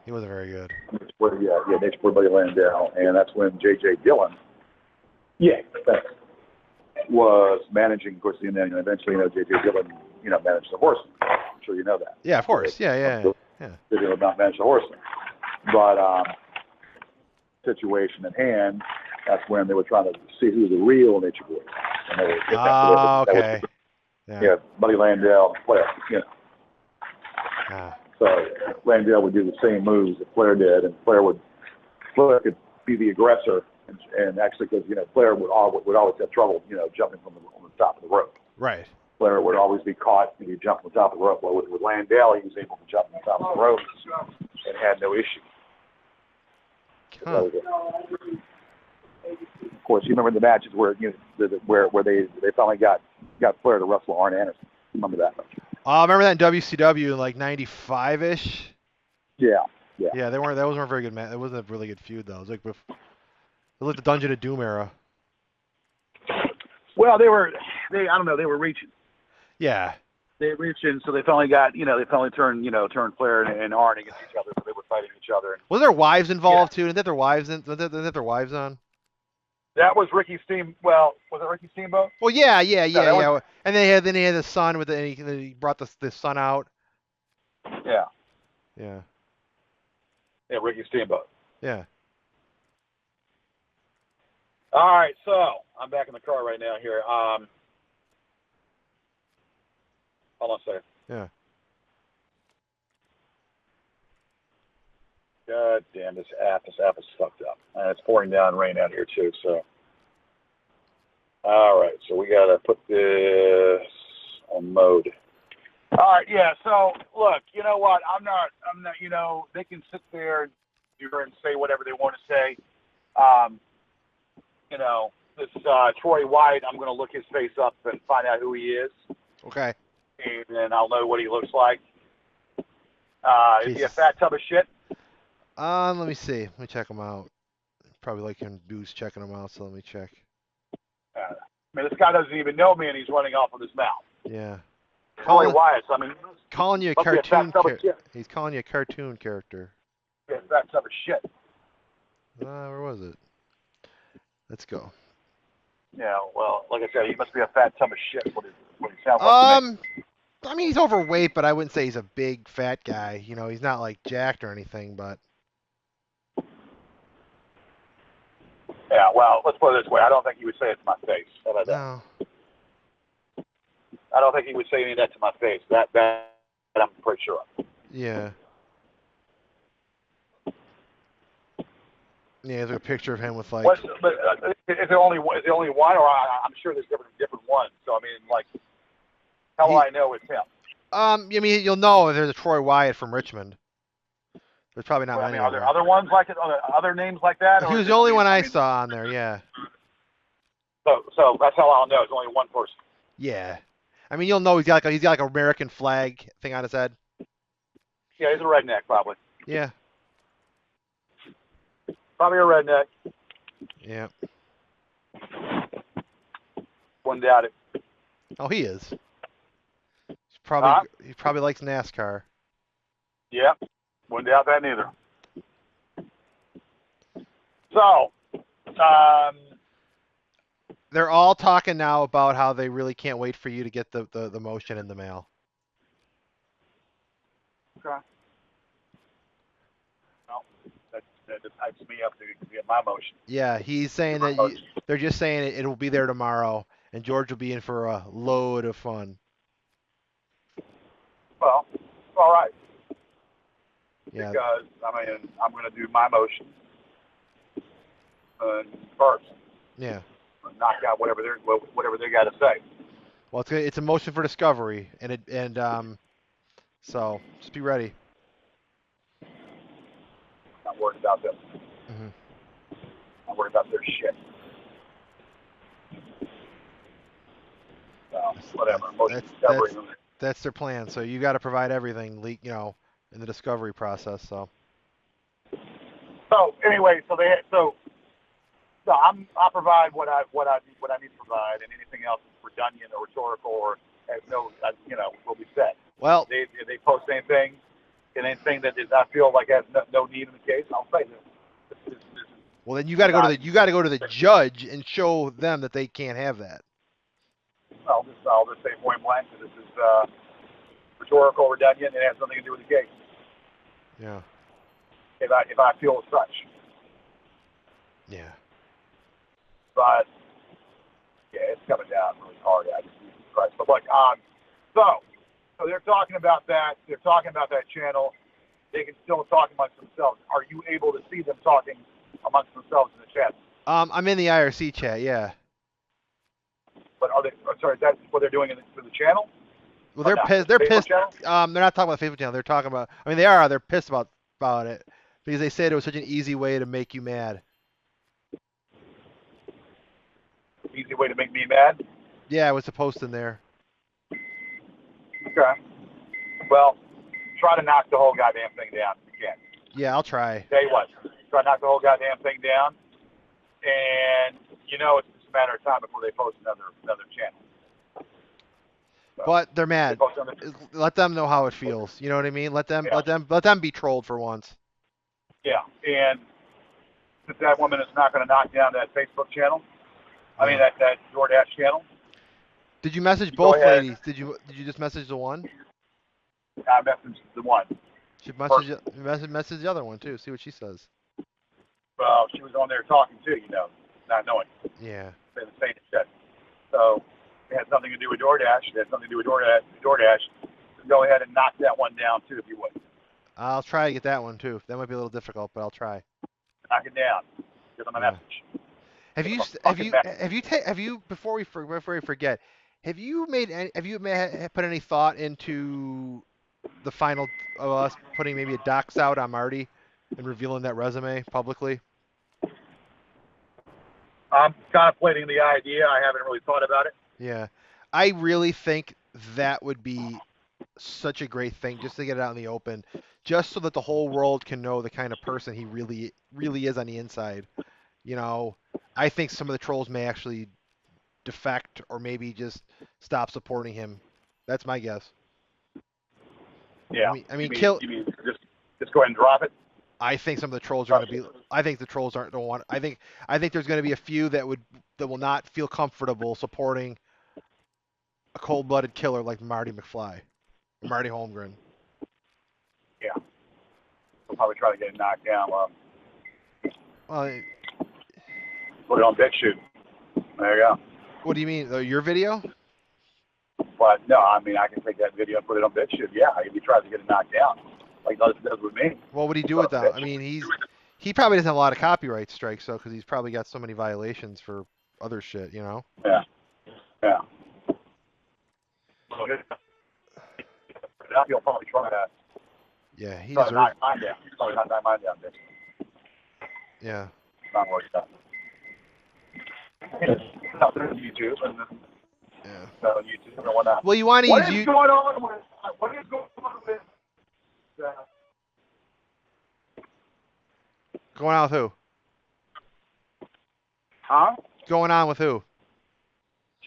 he wasn't very good. Nature Boy Buddy Landale, and that's when J.J. Dillon, was managing. Of course, and then eventually, J.J. Dillon, managed the Horsemen. I'm sure you know that. Yeah, of course. Yeah. They did not manage the Horsemen, but situation at hand. That's when they were trying to see who the real Nature Boy. Okay. Yeah, Buddy Landale, Flair, So Landale would do the same moves that Flair did, and Flair could be the aggressor, and actually, because Flair would always have trouble, jumping on the top of the rope. Right. Flair would always be caught if he jumped on the top of the rope. Well, with Landale, he was able to jump on the top of the rope and had no issue. Huh. Of course, you remember the matches where they finally got Flair to wrestle Arn Anderson. Remember that? I remember that in WCW in like '95-ish. Yeah. Those weren't very good match. It wasn't a really good feud though. It was like the Dungeon of Doom era. Well, I don't know, they were reaching. Yeah. They reached in, so they finally turned Flair and Arn against each other, so they were fighting each other. Was there wives involved too? Didn't they have their wives was their wives on? That was Ricky Steam. Well, was it Ricky Steamboat? Well, yeah. And then he had the son he brought the son out. Yeah. Yeah. Yeah, Ricky Steamboat. Yeah. All right, so I'm back in the car right now here. Hold on a second. Yeah. God damn, this app is fucked up. And it's pouring down rain out here too, so. All right, so we gotta put this on mode. All right, yeah, so look, you know what? I'm not, they can sit there and say whatever they want to say. This Troy White, I'm gonna look his face up and find out who he is. Okay. And then I'll know what he looks like. Is he a fat tub of shit? Let me see. Let me check him out. Probably like him Boo's checking him out, so let me check. I mean, this guy doesn't even know me, and he's running off with his mouth. Yeah. Troy Wyatt. I mean, calling you a cartoon. He's calling you a cartoon character. Yeah, fat tub of shit. Where was it? Let's go. Yeah. Well, like I said, he must be a fat tub of shit. What he sounds like. To me. I mean, he's overweight, but I wouldn't say he's a big fat guy. He's not like jacked or anything, but. Yeah, well, let's put it this way. I don't think he would say it to my face. How about that? No. I don't think he would say any of that to my face. That I'm pretty sure of. Yeah. Yeah, there's a picture of him with like. But is there only one, or I'm sure there's different ones. So I mean, like, how will I know it's him? I mean, you'll know if there's a Troy Wyatt from Richmond. There's probably not many. Are there other ones like it? Other names like that? He was the only one I saw on there. Yeah. So that's how I'll know. It's only one person. Yeah. I mean, you'll know he's got like a American flag thing on his head. Yeah, he's a redneck, probably. Yeah. Probably a redneck. Yeah. Wouldn't doubt it. Oh, he is. Huh? He probably likes NASCAR. Yeah. Wouldn't doubt that neither. So, They're all talking now about how they really can't wait for you to get the motion in the mail. okay. Well, that just hypes me up to get my motion. Yeah, he's saying that they're just saying it will be there tomorrow, and George will be in for a load of fun. Well, all right. Yeah. Because I'm going to do my motion first. Yeah. Knock out whatever they got to say. Well, it's a motion for discovery, so just be ready. Not worried about them. Mm-hmm. Not worried about their shit. So, whatever. Motion discovery. That's their plan. So you got to provide everything, in the discovery process. So. So anyway, so I'll provide what I need to provide, and anything else is redundant or rhetorical or has no will be said. Well, If they post anything and anything that I feel like has no need in the case, I'll say this. well, then you got to go to the judge and show them that they can't have that. I'll just say point blank that this is rhetorical, redundant, and has nothing to do with the case. Yeah. If I feel as such. Yeah. But yeah, it's coming down really hard. I just Jesus Christ. But look, so they're talking about that. They're talking about that channel. They can still talk amongst themselves. Are you able to see them talking amongst themselves in the chat? I'm in the IRC chat. Yeah. But are they? Sorry, that's what they're doing through the channel. Well, they're pissed. They're pissed. Channel? They're not talking about the Facebook channel. They're talking about. I mean, they are. They're pissed about it because they said it was such an easy way to make you mad. Easy way to make me mad. Yeah, it was a post in there. Okay. Well, try to knock the whole goddamn thing down if you can. Yeah, I'll try. Tell you what, try to knock the whole goddamn thing down, and it's just a matter of time before they post another channel. So, but they're mad. Let them know how it feels. You know what I mean? Let them be trolled for once. Yeah, and if that woman is not going to knock down that Facebook channel, I mean that DoorDash channel. Did you message both ladies? Did you just message the one? I messaged the one. Should message the other one too. See what she says. Well, she was on there talking too, not knowing. Yeah. Saying the same shit. So it has nothing to do with DoorDash. It has something to do with DoorDash. So go ahead and knock that one down too, if you would. I'll try to get that one too. That might be a little difficult, but I'll try. Knock it down. Give them a message. Have you before we forget, have you put any thought into the final of us putting maybe a dox out on Marty and revealing that resume publicly? I'm contemplating the idea. I haven't really thought about it. Yeah. I really think that would be such a great thing just to get it out in the open, just so that the whole world can know the kind of person he really is on the inside. I think some of the trolls may actually defect or maybe just stop supporting him. That's my guess. Yeah. I mean, you mean just go ahead and drop it? I think some of the trolls are going to be. I think the trolls don't want. I think there's going to be a few that will not feel comfortable supporting a cold-blooded killer like Marty McFly, or Marty Holmgren. Yeah. We'll probably try to get it knocked down. Well, put it on BitChute. There you go. What do you mean? Your video? But no, I mean I can take that video and put it on BitChute. Yeah, if he tries to get it knocked down, like he does with me. What would he do with that? I mean, he probably doesn't have a lot of copyright strikes, though, because he's probably got so many violations for other shit, Yeah. Yeah. He'll probably try that. Yeah, he deserves. deserves. Mine down. He's probably not mine down, bitch. Yeah. Not worried about it. It's out there on YouTube, and then yeah. YouTube and whatnot. Well, you want to What use is you. going on with? What is going on with? Going on with who? Huh? Going on with who?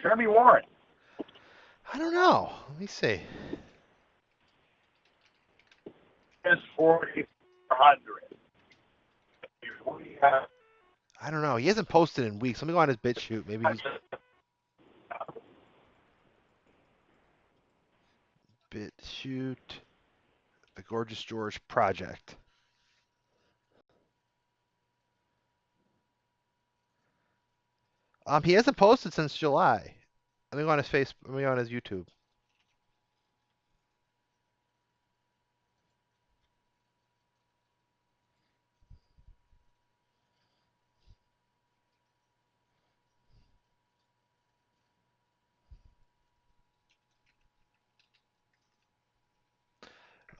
Jeremy Warren. I don't know. Let me see. Is 4,400. I don't know. He hasn't posted in weeks. Let me go on his BitChute. Maybe he's BitChute, the Gorgeous George Project. He hasn't posted since July. Let me go on his Facebook. Let me go on his YouTube.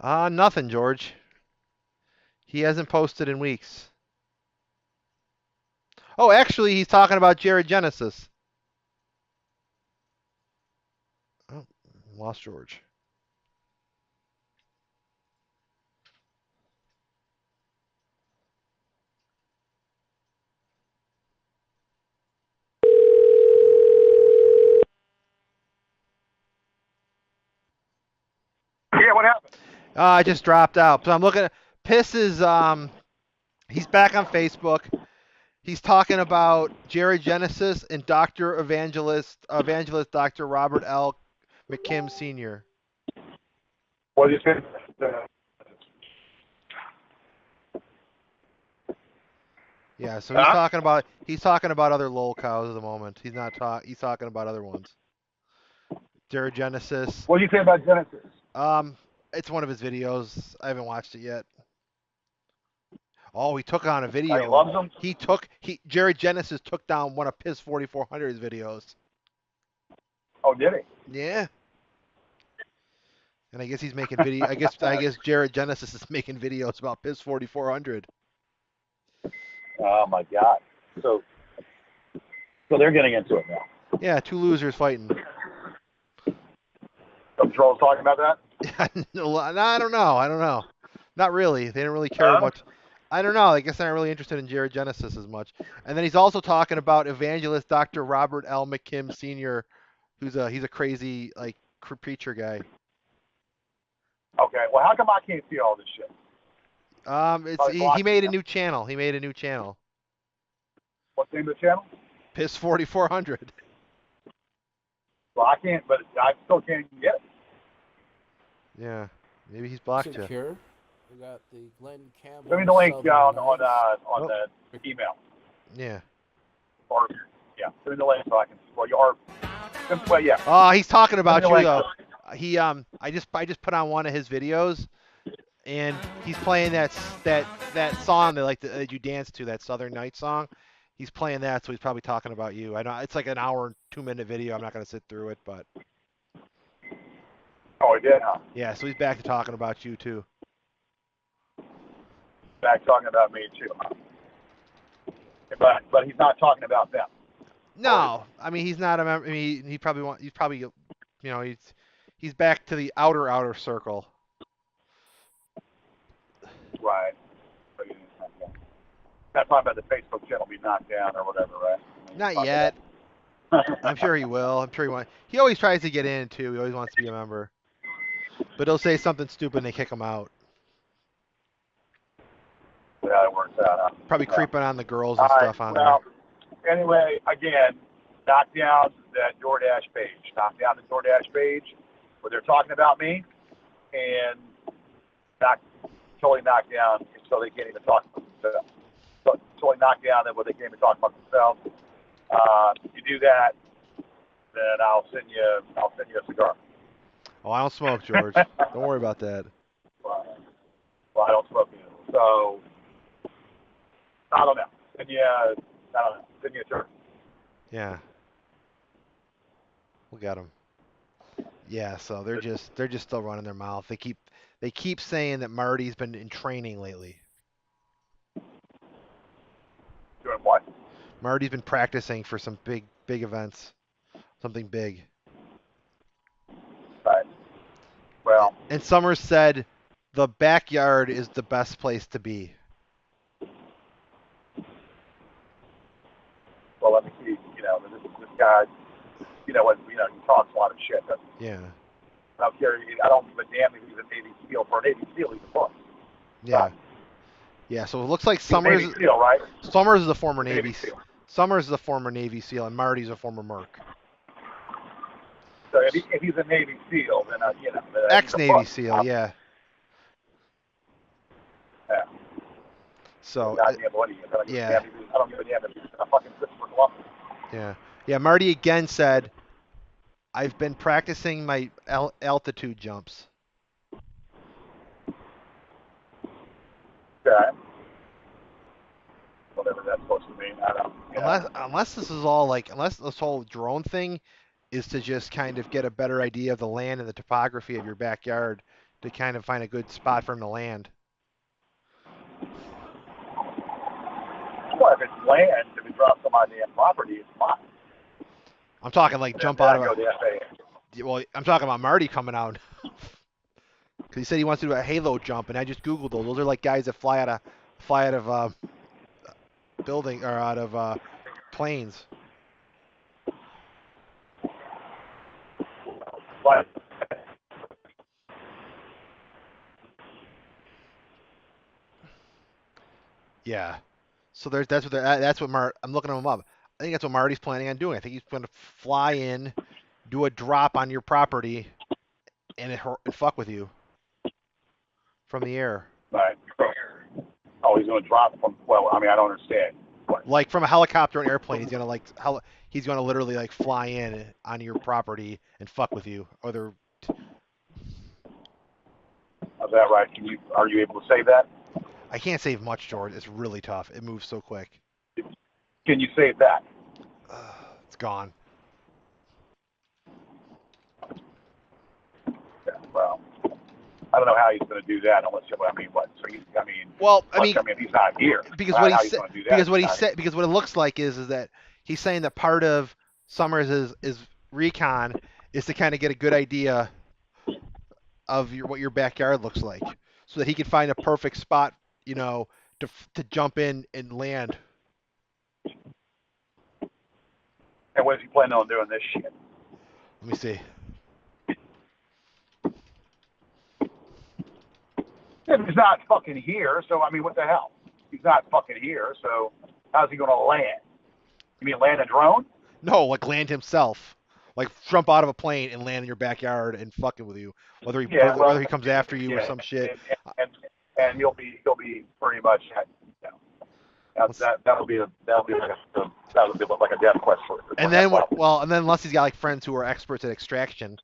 Nothing, George. He hasn't posted in weeks. Oh, actually, he's talking about Jared Genesis. Oh, lost George. Yeah, what happened? I just dropped out. So I'm looking at Piss is he's back on Facebook. He's talking about Jared Genesis and Dr. Evangelist Dr. Robert L. McKim Sr. What did you say? Yeah, so Huh? he's talking about other lol cows at the moment. He's talking about other ones. Jared Genesis. What did you say about Genesis? It's one of his videos. I haven't watched it yet. Oh, he took on a He video. loves them. Jared Genesis took down one of Piss 4400's videos. Oh, did he? Yeah. And I guess he's making video. I guess Jared Genesis is making videos about Piss 4400. Oh my God. So they're getting into it now. Yeah, two losers fighting. Some trolls talking about that. No, I don't know. Not really. They didn't really care much. I don't know. I guess they're not really interested in Jared Genesis as much. And then he's also talking about evangelist Dr. Robert L. McKim Sr., he's a crazy preacher guy. Okay. Well, how come I can't see all this shit? He made a new channel. What's the name of the channel? Piss 4400. Well, I can't, but I still can't even get it. Yeah, maybe he's blocked you. Secure. We got the Glenn Campbell. Send me the link down on Oh. the email. Yeah. Or yeah, send me the link so I can. Well, yeah. Oh, he's talking about Send me you the though. link. I just put on one of his videos, and he's playing that song that you dance to, that Southern Night song. He's playing that, so he's probably talking about you. I know it's like an hour and 2-minute video. I'm not gonna sit through it, but Oh, he did, huh? yeah. So he's back to talking about you too. Back talking about me too, huh? But he's not talking about them. No, I mean he's not a member. I mean he's probably he's back to the outer circle. Right. Not talking about the Facebook channel be knocked down or whatever, right? Not yet. I'm sure he will. I'm sure he wants. He always tries to get in too. He always wants to be a member. But he'll say something stupid and they kick him out. Yeah, it works out. Huh? Probably creeping on the girls and All stuff right, on well, anyway, again, knock down that DoorDash page. Knock down the DoorDash page where they're talking about me, and totally knock down so they can't even talk about themselves. So, totally knock down that where they can't even talk about themselves. If you do that, then I'll send you a cigar. Oh, I don't smoke, George. Don't worry about that. Well, I don't smoke either. So I don't know. Send you a turn. Yeah. We'll get them. Yeah, so they're just still running their mouth. They keep saying that Marty's been in training lately. Doing what? Marty's been practicing for some big events. Something big. Well, And Summers said the backyard is the best place to be. well, let me see. This guy, he talks a lot of shit. Yeah. I don't care. I don't give a damn if he's a Navy SEAL. For a Navy SEAL, he's a boss. Yeah. Yeah, so it looks like He's Summers Navy SEAL, right? Summers is a former Navy Navy SEAL. Summers is a former Navy SEAL and Marty's a former Merc. So if he's a Navy SEAL, then Ex-Navy SEAL, yeah. Yeah. So Goddamn what he is. yeah. I don't give a damn if he's a fucking Christopher Columbus. Yeah. Yeah, Marty again said, I've been practicing my altitude jumps. Okay. Whatever that's supposed to mean. I don't. Unless this is all unless this whole drone thing is to just kind of get a better idea of the land and the topography of your backyard to kind of find a good spot for him to land. Well, if it's land, if it drops on my damn property, it's fine. I'm talking jump out of go to the FAA. Well, I'm talking about Marty coming out. Because he said he wants to do a halo jump, and I just Googled those. Those are like guys that fly out of building or out of planes. But Yeah. So that's what I'm looking them up. I think that's what Marty's planning on doing. I think he's going to fly in, do a drop on your property, and fuck with you from the air. right. Oh, he's going to drop from. Well, I mean, I don't understand. What? Like from a helicopter and airplane, he's gonna literally fly in on your property and fuck with you. Or Is that right? Are you able to say that? I can't save much, George. It's really tough. It moves so quick. Can you say that? It's gone. Yeah, well, I don't know how he's going to do that unless what. So Well, if he's not here, because how what he he's said, going to do that? because what it looks like is that he's saying that part of Summers is recon is to kind of get a good idea of what your backyard looks like, so that he can find a perfect spot, to jump in and land. And what is he planning on doing this shit? Let me see. If he's not fucking here, so what the hell? He's not fucking here, so how's he going to land? You mean land a drone? No, land himself. Jump out of a plane and land in your backyard and fucking with you. Whether he comes after you or some shit. And he'll be pretty much that'll be like a death quest for. And then unless he's got friends who are experts at extraction.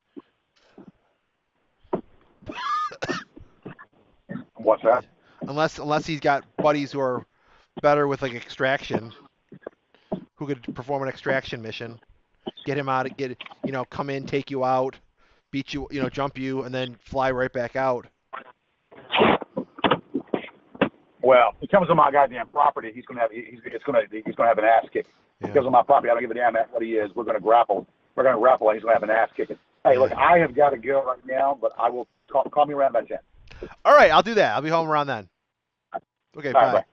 What's that? Unless he's got buddies who are better with extraction, who could perform an extraction mission, get him out, come in, take you out, beat you, jump you, and then fly right back out. Well, he comes on my goddamn property. He's gonna have an ass kick. Yeah. He comes on my property. I don't give a damn what he is. We're gonna grapple. And he's gonna have an ass kicking. Hey, look, I have got to go right now, but I will call me around by 10. All right, I'll do that. I'll be home around then. Okay, All right, bye.